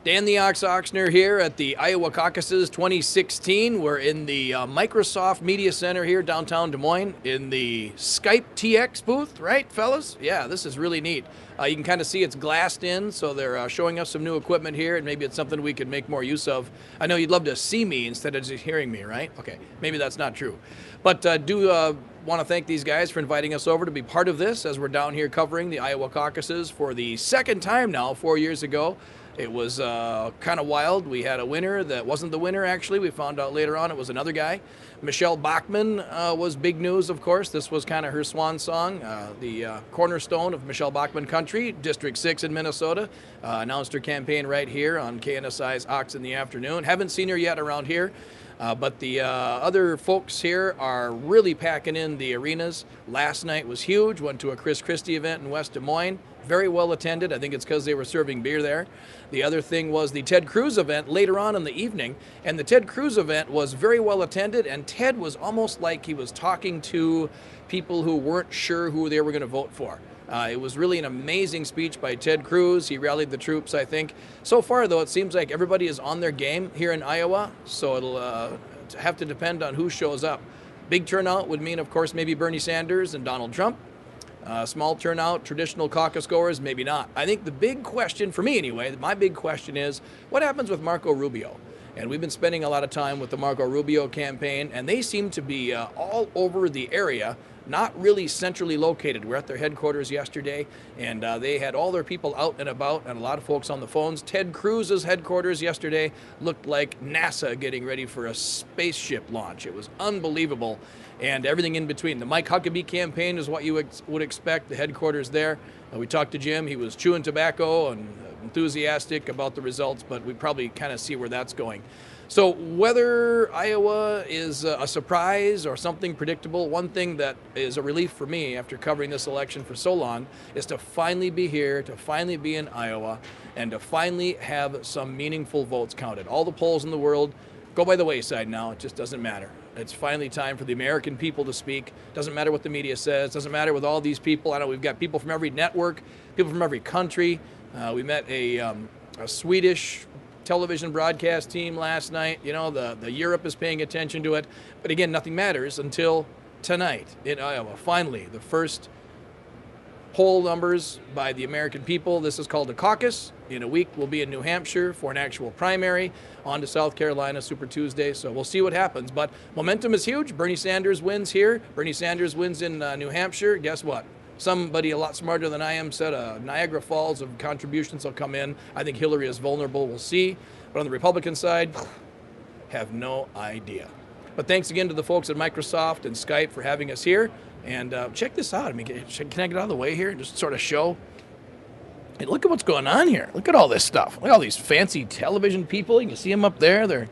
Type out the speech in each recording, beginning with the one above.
Dan the Ochsner here at the Iowa Caucuses 2016. We're in the Microsoft Media Center here downtown Des Moines in the Skype TX booth, right, fellas? Yeah, this is really neat. You can kind of see it's glassed in, so they're showing us some new equipment here, and maybe it's something we could make more use of. I know you'd love to see me instead of just hearing me, right? Okay, maybe that's not true. But do want to thank these guys for inviting us over to be part of this as we're down here covering the Iowa Caucuses for the second time now, 4 years ago. It was kind of wild. We had a winner that wasn't the winner, actually. We found out later on it was another guy. Michelle Bachmann was big news, of course. This was kind of her swan song. The cornerstone of Michelle Bachmann Country, District 6 in Minnesota, announced her campaign right here on KNSI's Ox in the afternoon. Haven't seen her yet around here. But the other folks here are really packing in the arenas. Last night was huge. Went to a Chris Christie event in West Des Moines. Very well attended. I think it's because they were serving beer there. The other thing was the Ted Cruz event later on in the evening. And the Ted Cruz event was very well attended. And Ted was almost like he was talking to people who weren't sure who they were going to vote for. It was really an amazing speech by Ted Cruz. He rallied the troops, I think. So far, though, it seems like everybody is on their game here in Iowa, so it'll have to depend on who shows up. Big turnout would mean, of course, maybe Bernie Sanders and Donald Trump. Small turnout, traditional caucus goers, maybe not. I think the big question, for me anyway, my big question is, what happens with Marco Rubio? And we've been spending a lot of time with the Marco Rubio campaign, and they seem to be all over the area, not really centrally located. We're at their headquarters yesterday, and they had all their people out and about, and a lot of folks on the phones. Ted Cruz's headquarters yesterday looked like NASA getting ready for a spaceship launch. It was unbelievable, and everything in between. The Mike Huckabee campaign is what you would expect, the headquarters there. We talked to Jim. He was chewing tobacco and enthusiastic about the results, but we probably kind of see where that's going. So whether Iowa is a surprise or something predictable, one thing that is a relief for me after covering this election for so long is to finally be here, to finally be in Iowa, and to finally have some meaningful votes counted. All the polls in the world go by the wayside now. It just doesn't matter. It's finally time for the American people to speak. Doesn't matter what the media says. Doesn't matter with all these people. I know we've got people from every network, people from every country. We met a Swedish television broadcast team last night. You know, the Europe is paying attention to it. But again, nothing matters until tonight in Iowa. Finally, the first poll numbers by the American people. This is called a caucus. In a week, we'll be in New Hampshire for an actual primary, on to South Carolina Super Tuesday. So we'll see what happens. But momentum is huge. Bernie Sanders wins here. Bernie Sanders wins in New Hampshire. Guess what? Somebody a lot smarter than I am said Niagara Falls of contributions will come in. I think Hillary is vulnerable. We'll see. But on the Republican side, have no idea. But thanks again to the folks at Microsoft and Skype for having us here. And check this out. I mean, can I get out of the way here and just sort of show? Hey, look at what's going on here. Look at all this stuff. Look at all these fancy television people. You can see them up there. They're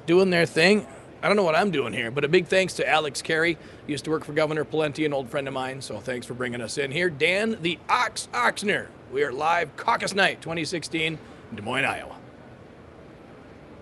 doing their thing. I don't know what I'm doing here, but a big thanks to Alex Carey. He used to work for Governor Pawlenty, an old friend of mine, so thanks for bringing us in here. Dan the Ochsner. We are live Caucus Night 2016 in Des Moines, Iowa.